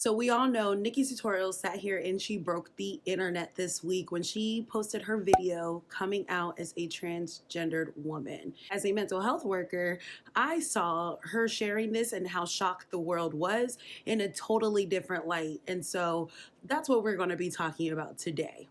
So we all know Nikki Tutorials sat here and she broke the internet this week when she posted her video coming out as a transgendered woman. As a mental health worker, I saw her sharing this and how shocked the world was in a totally different light. And so that's what we're going to be talking about today.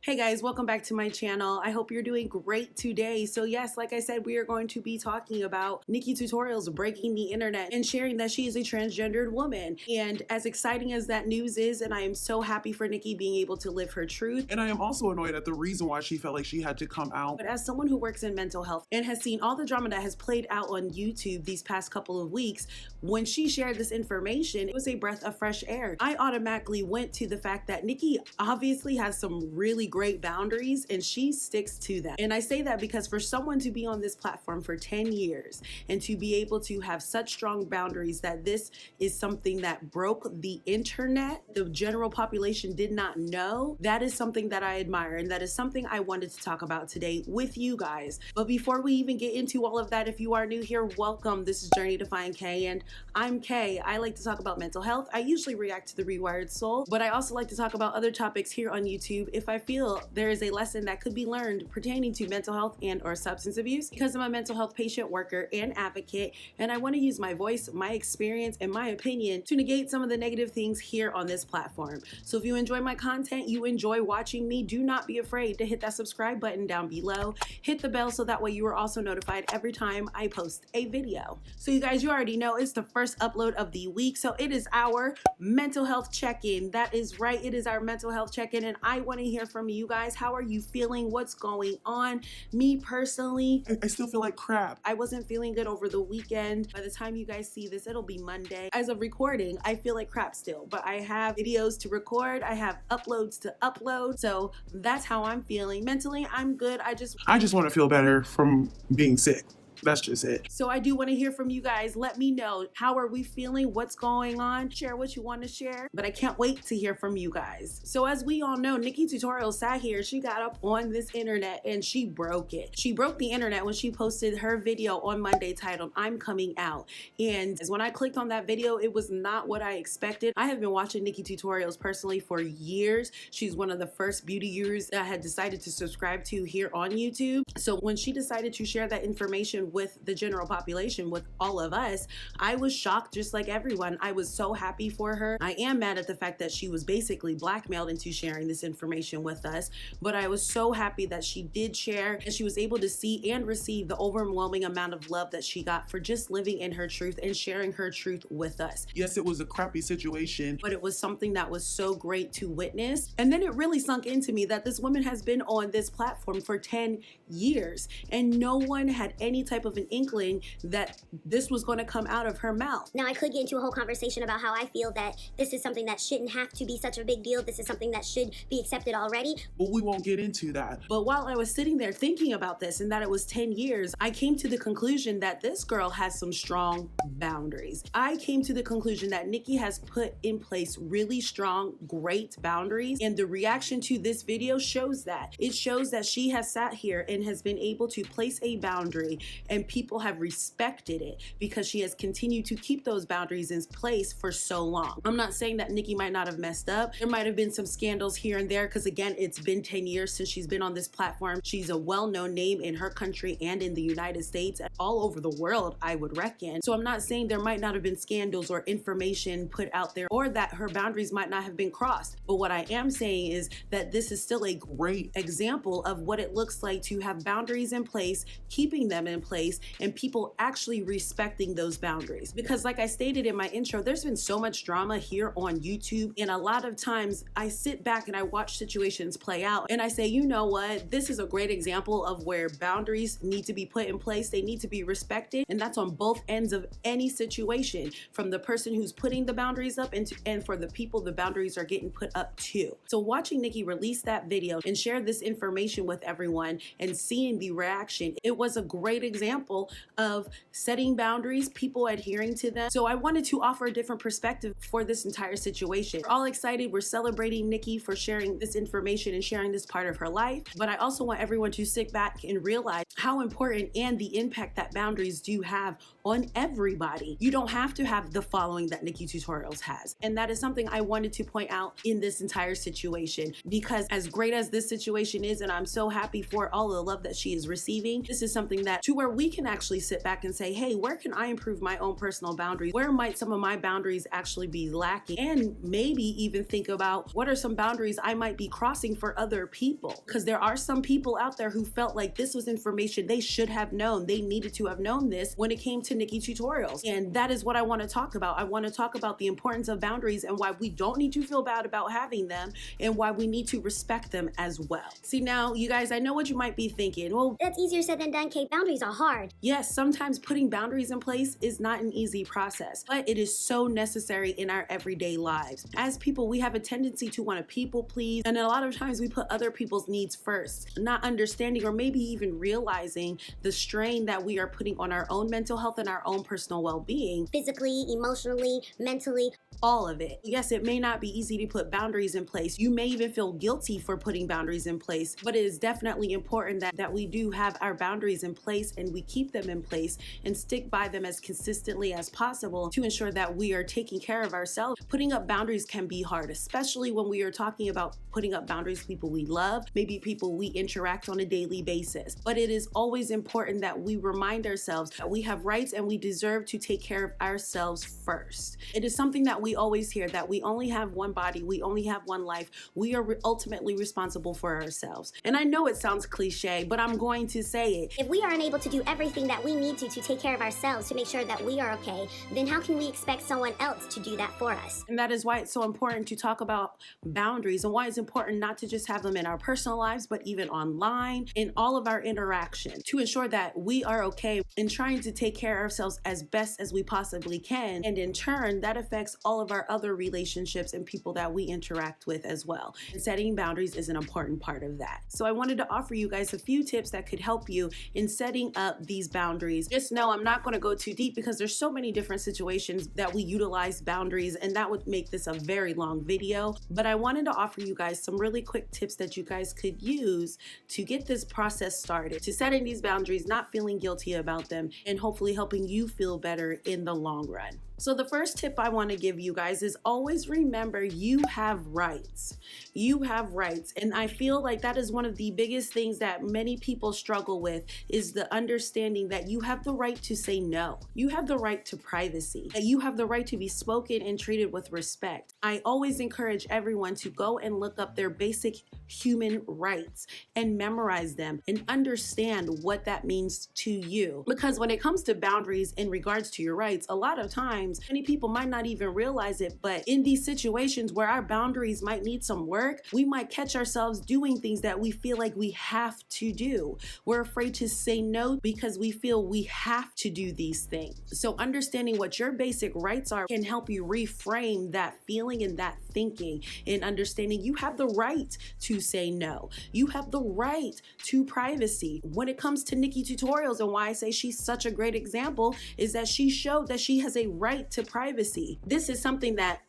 Hey guys, welcome back to my channel. I hope you're doing great today. So yes, like I said, we are going to be talking about Nikki Tutorials breaking the internet and sharing that she is a transgendered woman. And as exciting as that news is, and I am so happy for Nikki being able to live her truth. And I am also annoyed at the reason why she felt like she had to come out. But as someone who works in mental health and has seen all the drama that has played out on YouTube these past couple of weeks, when she shared this information, it was a breath of fresh air. I automatically went to the fact that Nikki obviously has some really great boundaries and she sticks to them. And I say that because for someone to be on this platform for 10 years and to be able to have such strong boundaries that this is something that broke the internet, the general population did not know, that is something that I admire, and that is something I wanted to talk about today with you guys. But before we even get into all of that, if you are new here, welcome. This is Journey to Find Kay, and I'm Kay. I like to talk about mental health. I usually react to the Rewired Soul, but I also like to talk about other topics here on YouTube if I feel there is a lesson that could be learned pertaining to mental health and or substance abuse, because I'm a mental health patient worker and advocate, and I want to use my voice, my experience, and my opinion to negate some of the negative things here on this platform. So if you enjoy my content, you enjoy watching me, do not be afraid to hit that subscribe button down below. Hit the bell so that way you are also notified every time I post a video. So you guys, you already know it's the first upload of the week, so it is our mental health check-in. That is right, it is our mental health check-in, and I want to hear from you guys. How are you feeling? What's going on? Me personally, I still feel like crap. I wasn't feeling good over the weekend. By the time you guys see this, it'll be Monday. As of recording, I feel like crap still, but I have videos to record, I have uploads to upload, so that's how I'm feeling. Mentally, I'm good. I just want to feel better from being sick. That's just it. So I do want to hear from you guys. Let me know, how are we feeling? What's going on? Share what you want to share, but I can't wait to hear from you guys. So as we all know, Nikki Tutorials sat here, she got up on this internet and she broke it. She broke the internet when she posted her video on Monday titled, "I'm Coming Out." And when I clicked on that video, it was not what I expected. I have been watching Nikki Tutorials personally for years. She's one of the first beauty gurus that I had decided to subscribe to here on YouTube. So when she decided to share that information with the general population, with all of us, I was shocked just like everyone. I was so happy for her. I am mad at the fact that she was basically blackmailed into sharing this information with us, but I was so happy that she did share and she was able to see and receive the overwhelming amount of love that she got for just living in her truth and sharing her truth with us. Yes, it was a crappy situation, but it was something that was so great to witness. And then it really sunk into me that this woman has been on this platform for 10 years and no one had any type of an inkling that this was going to come out of her mouth. Now, I could get into a whole conversation about how I feel that this is something that shouldn't have to be such a big deal. This is something that should be accepted already. but we won't get into that. But while I was sitting there thinking about this and that it was 10 years, I came to the conclusion that this girl has some strong boundaries. I came to the conclusion that Nikki has put in place really strong, great boundaries. And the reaction to this video shows that. It shows that she has sat here and has been able to place a boundary, and people have respected it because she has continued to keep those boundaries in place for so long. I'm not saying that Nikki might not have messed up. There might have been some scandals here and there because again, it's been 10 years since she's been on this platform. She's a well-known name in her country and in the United States and all over the world, I would reckon. So I'm not saying there might not have been scandals or information put out there or that her boundaries might not have been crossed. But what I am saying is that this is still a great example of what it looks like to have boundaries in place, keeping them in place, and people actually respecting those boundaries. Because like I stated in my intro, there's been so much drama here on YouTube, and a lot of times I sit back and I watch situations play out and I say, you know what, this is a great example of where boundaries need to be put in place. They need to be respected, and that's on both ends of any situation, from the person who's putting the boundaries up and for the people the boundaries are getting put up to. So watching Nikki release that video and share this information with everyone and seeing the reaction, it was a great example example of setting boundaries, people adhering to them. So I wanted to offer a different perspective for this entire situation. We're all excited. We're celebrating Nikkie for sharing this information and sharing this part of her life. But I also want everyone to sit back and realize how important and the impact that boundaries do have on everybody. You don't have to have the following that Nikkie Tutorials has. And that is something I wanted to point out in this entire situation, because as great as this situation is, and I'm so happy for all the love that she is receiving, this is something that to where we can actually sit back and say, hey, where can I improve my own personal boundaries? Where might some of my boundaries actually be lacking? And maybe even think about what are some boundaries I might be crossing for other people? Because there are some people out there who felt like this was information they should have known. They needed to have known this when it came to Nikkie Tutorials. And that is what I want to talk about. I want to talk about the importance of boundaries and why we don't need to feel bad about having them and why we need to respect them as well. See, now you guys, I know what you might be thinking. Well, That's easier said than done, Kate. Boundaries are hard. yes, sometimes putting boundaries in place is not an easy process, but it is so necessary in our everyday lives. As people, we have a tendency to want to people please, and a lot of times we put other people's needs first, not understanding or maybe even realizing the strain that we are putting on our own mental health and our own personal well-being. Physically, emotionally, mentally. All of it. Yes, it may not be easy to put boundaries in place. You may even feel guilty for putting boundaries in place, but it is definitely important that we do have our boundaries in place and we keep them in place and stick by them as consistently as possible to ensure that we are taking care of ourselves. Putting up boundaries can be hard, especially when we are talking about putting up boundaries with people we love, maybe people we interact on a daily basis. But it is always important that we remind ourselves that we have rights and we deserve to take care of ourselves first. It is something that we always hear, that we only have one body, we only have one life. We are ultimately responsible for ourselves. And I know it sounds cliche, but I'm going to say it. If we aren't able to do everything that we need to take care of ourselves, to make sure that we are okay, then how can we expect someone else to do that for us? And that is why it's so important to talk about boundaries and why it's important not to just have them in our personal lives, but even online, in all of our interaction, to ensure that we are okay in trying to take care of ourselves as best as we possibly can. And in turn, that affects all of our other relationships and people that we interact with as well. And setting boundaries is an important part of that. So I wanted to offer you guys a few tips that could help you in setting up these boundaries. Just know I'm not going to go too deep because there's so many different situations that we utilize boundaries, and that would make this a very long video. But I wanted to offer you guys some really quick tips that you guys could use to get this process started, to setting these boundaries, not feeling guilty about them, and hopefully helping you feel better in the long run. So the first tip I want to give you guys is always remember you have rights. You have rights. And I feel like that is one of the biggest things that many people struggle with, is the understanding that you have the right to say no. You have the right to privacy. That you have the right to be spoken and treated with respect. I always encourage everyone to go and look up their basic human rights and memorize them and understand what that means to you. Because when it comes to boundaries in regards to your rights, a lot of times many people might not even realize it, but in these situations where our boundaries might need some work, we might catch ourselves doing things that we feel like we have to do. We're afraid to say no because we feel we have to do these things. So understanding what your basic rights are can help you reframe that feeling and that thinking, and understanding you have the right to say no. You have the right to privacy. When it comes to Nikkie Tutorials, and why I say she's such a great example, is that she showed that she has a right to privacy. This is something that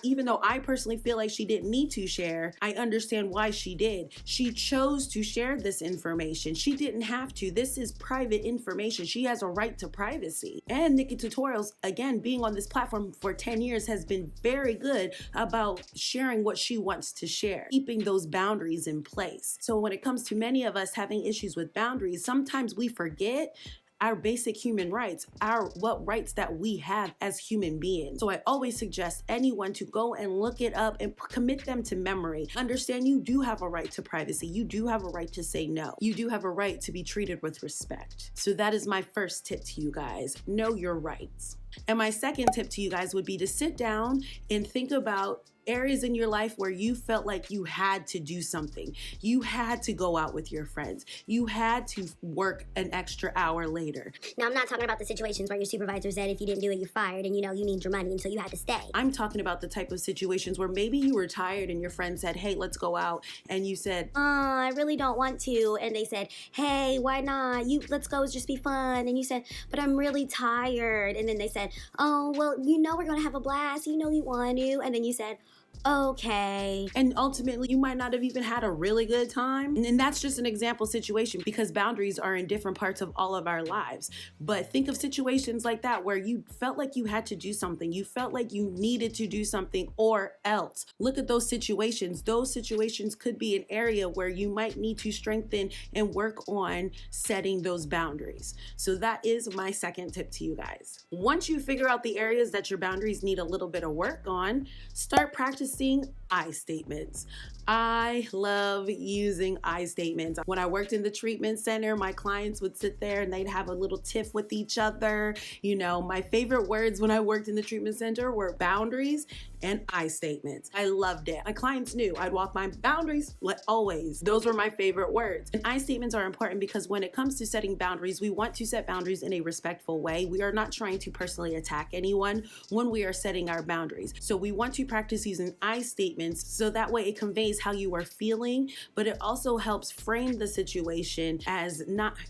even though I personally feel like she didn't need to share, I understand why she did. She chose to share this information. She didn't have to. This is private information. She has a right to privacy. And Nikkie Tutorials, again, being on this platform for 10 years, has been very good about sharing what she wants to share, keeping those boundaries in place. So when it comes to many of us having issues with boundaries, sometimes we forget our basic human rights, what rights that we have as human beings. So I always suggest anyone to go and look it up and commit them to memory. Understand you do have a right to privacy. You do have a right to say no. You do have a right to be treated with respect. So that is my first tip to you guys. Know your rights. And my second tip to you guys would be to sit down and think about areas in your life where you felt like you had to do something. You had to go out with your friends. You had to work an extra hour later. Now, I'm not talking about the situations where your supervisor said if you didn't do it, you're fired, and you need your money, and so you had to stay. I'm talking about the type of situations where maybe you were tired and your friend said, hey, let's go out. And you said, I really don't want to. And they said, hey, why not? Let's go, just be fun. And you said, but I'm really tired. And then they said, oh, well, we're going to have a blast. You want to. And then you said, okay. And ultimately, you might not have even had a really good time. And that's just an example situation, because boundaries are in different parts of all of our lives. But think of situations like that where you felt like you had to do something. You felt like you needed to do something or else. Look at those situations. Those situations could be an area where you might need to strengthen and work on setting those boundaries. So that is my second tip to you guys. Once you figure out the areas that your boundaries need a little bit of work on, start practicing I statements. I love using I statements. When I worked in the treatment center, my clients would sit there and they'd have a little tiff with each other. My favorite words when I worked in the treatment center were boundaries and I statements. I loved it. My clients knew I'd walk my boundaries like always. Those were my favorite words. And I statements are important because when it comes to setting boundaries, we want to set boundaries in a respectful way. We are not trying to personally attack anyone when we are setting our boundaries. So we want to practice using I statements so that way it conveys how you are feeling, but it also helps frame the situation as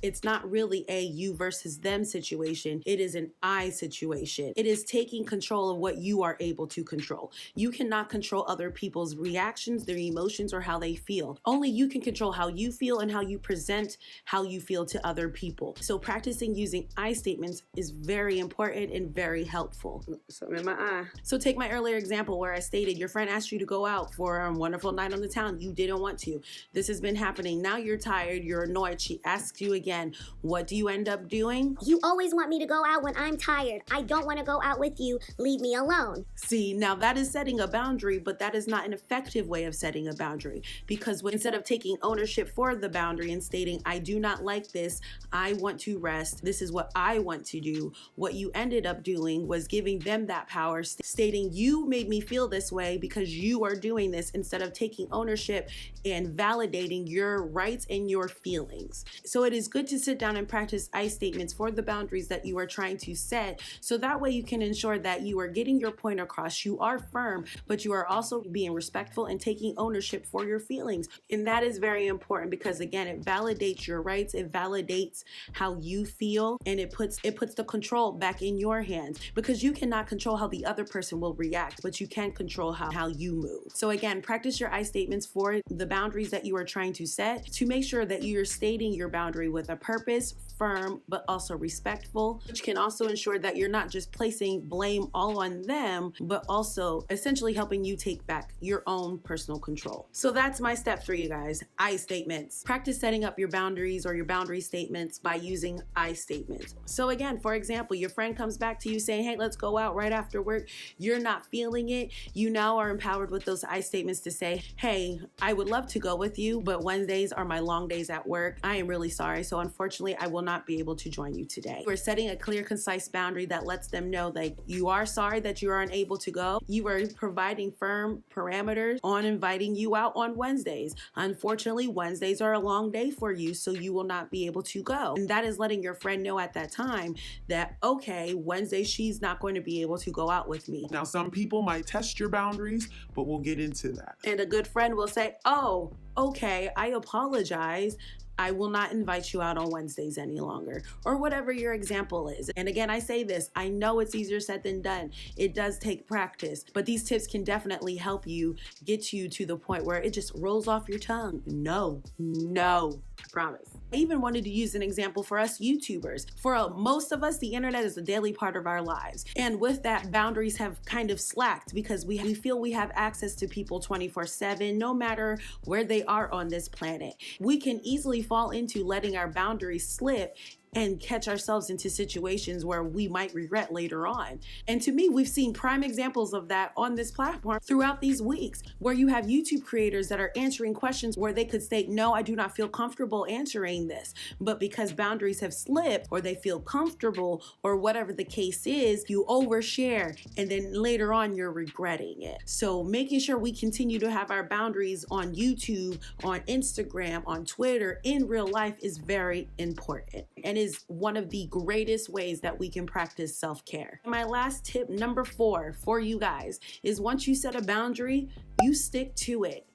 it's not really a you versus them situation. It is an I situation. It is taking control of what you are able to control. You cannot control other people's reactions, their emotions, or how they feel. Only you can control how you feel and how you present how you feel to other people. So practicing using I statements is very important and very helpful. Something in my eye. So take my earlier example where I stated your friend asked you to go out for a wonderful night on the town. You didn't want to. This has been happening. Now you're tired. You're annoyed. She asks you again. What do you end up doing? You always want me to go out when I'm tired. I don't want to go out with you. Leave me alone. See, now that is setting a boundary, but that is not an effective way of setting a boundary, because instead of taking ownership for the boundary and stating, I do not like this, I want to rest, this is what I want to do, what you ended up doing was giving them that power, stating you made me feel this way because you are doing this, instead of taking ownership and validating your rights and your feelings. So it is good to sit down and practice I statements for the boundaries that you are trying to set, so that way you can ensure that you are getting your point across. You are firm, but you are also being respectful and taking ownership for your feelings. And that is very important because, again, it validates your rights, it validates how you feel, and it puts the control back in your hands, because you cannot control how the other person will react, but you can control how you move. So again, practice your I statements for the boundaries that you are trying to set to make sure that you're stating your boundary with a purpose, firm, but also respectful, which can also ensure that you're not just placing blame all on them, but also essentially helping you take back your own personal control. So that's my steps for you guys. I statements. Practice setting up your boundaries or your boundary statements by using I statements. So again, for example, your friend comes back to you saying, hey, let's go out right after work. You're not feeling it. You now are empowered with those I statements to say, hey, I would love to go with you, but Wednesdays are my long days at work. I am really sorry. So unfortunately, I will not be able to join you today. We're setting a clear, concise boundary that lets them know that you are sorry that you are unable to go. You are providing firm parameters on inviting you out on Wednesdays. Unfortunately, Wednesdays are a long day for you, so you will not be able to go. And that is letting your friend know at that time that, okay, Wednesday, she's not going to be able to go out with me. Now, some people might test your boundaries, but we'll get into that. And a good friend will say, oh, okay, I apologize. I will not invite you out on Wednesdays any longer, or whatever your example is. And again, I say this, I know it's easier said than done. It does take practice, but these tips can definitely help you get you to the point where it just rolls off your tongue. No, I promise. I even wanted to use an example for us YouTubers. For most of us, the internet is a daily part of our lives. And with that, boundaries have kind of slacked because we feel we have access to people 24/7, no matter where they are on this planet. We can easily fall into letting our boundaries slip and catch ourselves into situations where we might regret later on. And to me, we've seen prime examples of that on this platform throughout these weeks, where you have YouTube creators that are answering questions where they could state, no, I do not feel comfortable answering this. But because boundaries have slipped, or they feel comfortable, or whatever the case is, you overshare, and then later on you're regretting it. So making sure we continue to have our boundaries on YouTube, on Instagram, on Twitter, in real life is very important, and is one of the greatest ways that we can practice self-care. My last tip, number 4 for you guys, is once you set a boundary, you stick to it.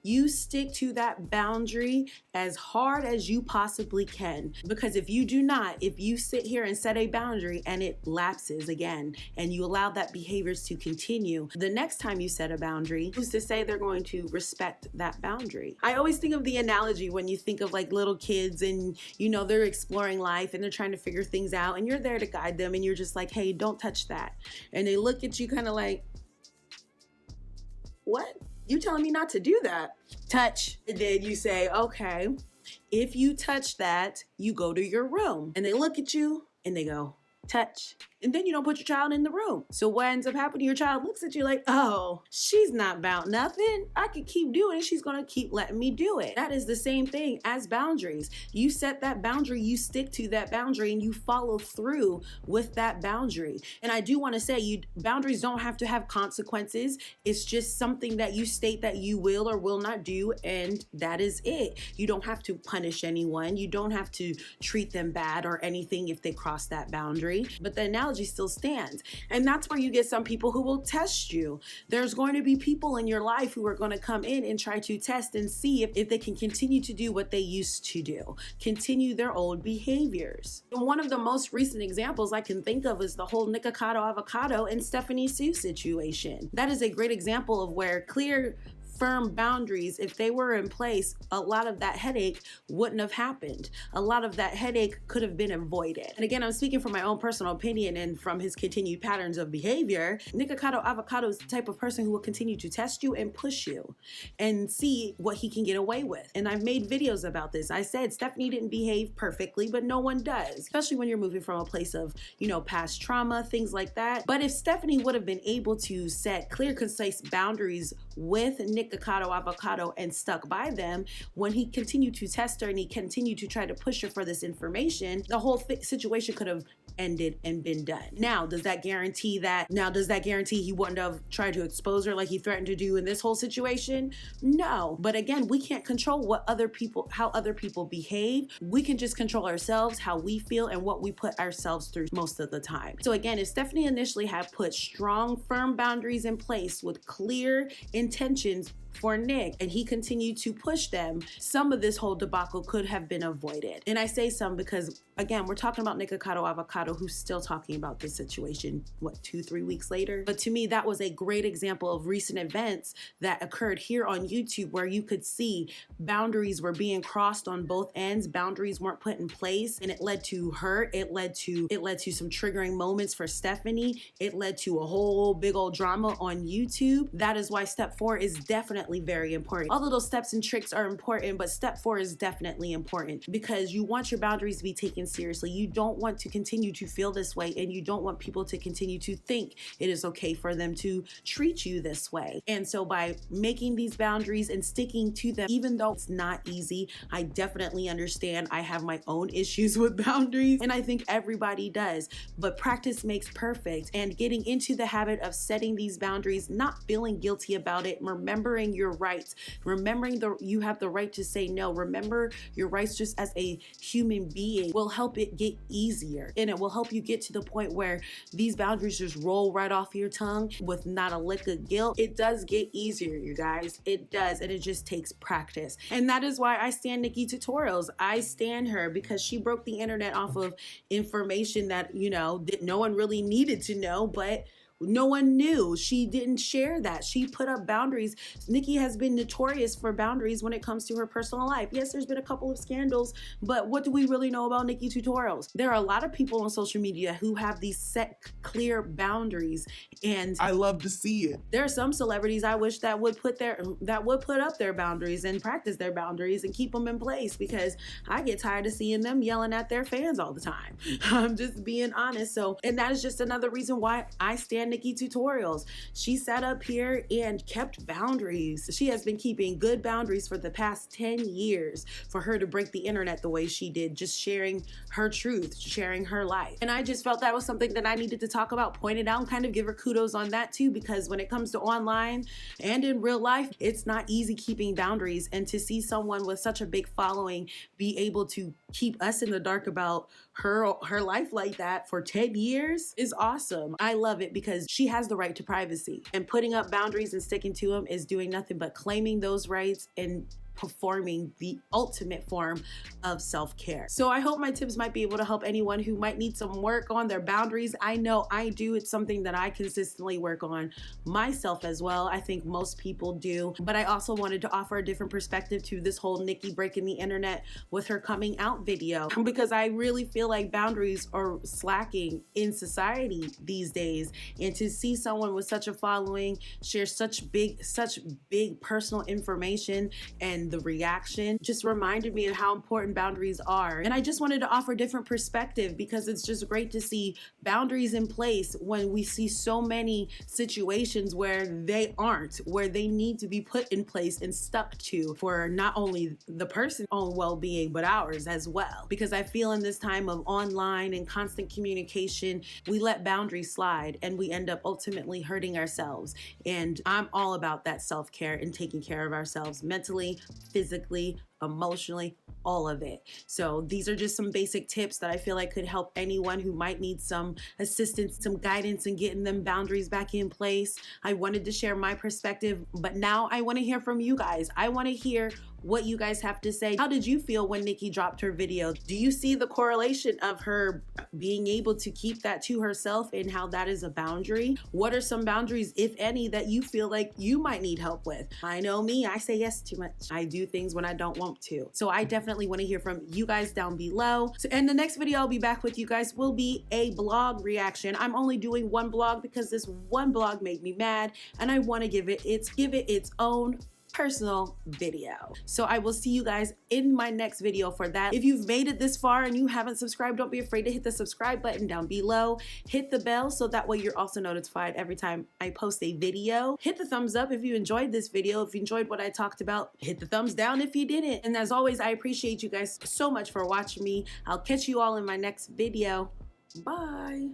You stick to that boundary as hard as you possibly can. Because if you do not, if you sit here and set a boundary and it lapses again, and you allow that behaviors to continue, the next time you set a boundary, who's to say they're going to respect that boundary? I always think of the analogy when you think of like little kids and, you know, they're exploring life and they're trying to figure things out, and you're there to guide them, and you're just like, hey, don't touch that. And they look at you kind of like, what? You telling me not to do that? Touch. And then you say, okay, if you touch that, you go to your room. And they look at you and they go, touch. And then you don't put your child in the room. So what ends up happening? Your child looks at you like, oh, she's not about nothing. I could keep doing it. She's going to keep letting me do it. That is the same thing as boundaries. You set that boundary, you stick to that boundary, and you follow through with that boundary. And I do want to say, boundaries don't have to have consequences. It's just something that you state that you will or will not do, and that is it. You don't have to punish anyone. You don't have to treat them bad or anything if they cross that boundary. But the analogy still stands. And that's where you get some people who will test you. There's going to be people in your life who are going to come in and try to test and see if they can continue to do what they used to do, continue their old behaviors. And one of the most recent examples I can think of is the whole Nikkie Avocado and Stephanie Sue situation. That is a great example of where clear, firm boundaries, if they were in place, a lot of that headache wouldn't have happened. A lot of that headache could have been avoided. And again, I'm speaking from my own personal opinion and from his continued patterns of behavior. Nikkie Avocado is the type of person who will continue to test you and push you and see what he can get away with. And I've made videos about this. I said Stephanie didn't behave perfectly, but no one does, especially when you're moving from a place of, you know, past trauma, things like that. But if Stephanie would have been able to set clear, concise boundaries with Nikkie Avocado and stuck by them, when he continued to test her and he continued to try to push her for this information, the whole situation could have ended and been done. Now, does that guarantee he wouldn't have tried to expose her like he threatened to do in this whole situation? No. But again, we can't control how other people behave. We can just control ourselves, how we feel, and what we put ourselves through most of the time. So again, if Stephanie initially had put strong, firm boundaries in place with clear intentions for Nick, and he continued to push them, some of this whole debacle could have been avoided. And I say some because, again, we're talking about Nikkie Avocado, who's still talking about this situation, 2-3 weeks later? But to me, that was a great example of recent events that occurred here on YouTube, where you could see boundaries were being crossed on both ends. Boundaries weren't put in place, and it led to hurt. It led to some triggering moments for Stephanie. It led to a whole big old drama on YouTube. That is why step 4 is definitely very important. All of those steps and tricks are important, but step 4 is definitely important, because you want your boundaries to be taken seriously. You don't want to continue to feel this way, and you don't want people to continue to think it is okay for them to treat you this way. And so by making these boundaries and sticking to them, even though it's not easy, I definitely understand. I have my own issues with boundaries, and I think everybody does, but practice makes perfect. And getting into the habit of setting these boundaries, not feeling guilty about it, remembering your rights, remembering you have the right to say no, remember your rights just as a human being, will help it get easier. And it will help you get to the point where these boundaries just roll right off your tongue with not a lick of guilt. It does get easier, you guys. It does, and it just takes practice. And that is why I stand Nikkie Tutorials. I stand her because she broke the internet off of information that, you know, that no one really needed to know, but No one knew. She didn't share that. She put up boundaries. Nikkie has been notorious for boundaries when it comes to her personal life. Yes, there's been a couple of scandals, but what do we really know about Nikkie tutorials? There are a lot of people on social media who have these set clear boundaries, and I love to see it. there are some celebrities I wish that would put up their boundaries and practice their boundaries and keep them in place, because I get tired of seeing them yelling at their fans all the time. I'm just being honest. So, and that is just another reason why I stand Nikkie tutorials. She sat up here and kept boundaries. She has been keeping good boundaries for the past 10 years for her to break the internet the way she did, just sharing her truth, sharing her life. And I just felt that was something that I needed to talk about, point it out, and kind of give her kudos on that too, because when it comes to online and in real life, it's not easy keeping boundaries. And to see someone with such a big following be able to keep us in the dark about her life like that for 10 years is awesome. I love it because she has the right to privacy, and putting up boundaries and sticking to them is doing nothing but claiming those rights and performing the ultimate form of self-care. So I hope my tips might be able to help anyone who might need some work on their boundaries. I know I do. It's something that I consistently work on myself as well. I think most people do. But I also wanted to offer a different perspective to this whole Nikkie breaking the internet with her coming out video, because I really feel like boundaries are slacking in society these days. And to see someone with such a following share such big personal information, and the reaction just reminded me of how important boundaries are. And I just wanted to offer a different perspective, because it's just great to see boundaries in place when we see so many situations where they aren't, where they need to be put in place and stuck to for not only the person's own well-being, but ours as well. Because I feel in this time of online and constant communication, we let boundaries slide and we end up ultimately hurting ourselves. And I'm all about that self-care and taking care of ourselves mentally, physically, emotionally, all of it. So these are just some basic tips that I feel like could help anyone who might need some assistance, some guidance in getting them boundaries back in place. I wanted to share my perspective, but now I want to hear from you guys. I want to hear what you guys have to say. How did you feel when Nikkie dropped her video? Do you see the correlation of her being able to keep that to herself and how that is a boundary? What are some boundaries, if any, that you feel like you might need help with? I know me, I say yes too much. I do things when I don't want to. So I definitely want to hear from you guys down below. So in the next video I'll be back with you guys will be a blog reaction. I'm only doing one blog because this one blog made me mad, and I want to give it its own personal video. So I will see you guys in my next video for that. If you've made it this far and you haven't subscribed, don't be afraid to hit the subscribe button down below. Hit the bell so that way you're also notified every time I post a video. Hit the thumbs up if you enjoyed this video. If you enjoyed what I talked about, hit the thumbs down if you didn't. And as always, I appreciate you guys so much for watching me. I'll catch you all in my next video. Bye.